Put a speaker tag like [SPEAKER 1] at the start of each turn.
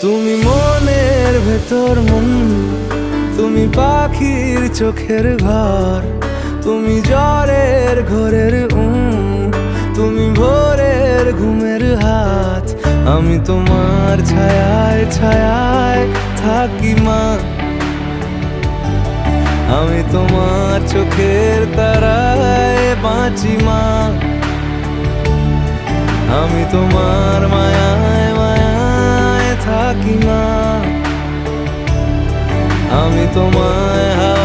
[SPEAKER 1] তুমি মনের ভেতর মন, তুমি পাখির চোখের ঘর, তুমি জ্বরের ঘোরের তুমি ভোরের ঘুমের হাত। আমি তোমার ছায়ায় ছায়ায় থাকি মা, আমি তোমার চোখের তারায় বাঁচি মা, আমি তোমার মায়ায় মায়ায় থাকি মা, আমি তোমায়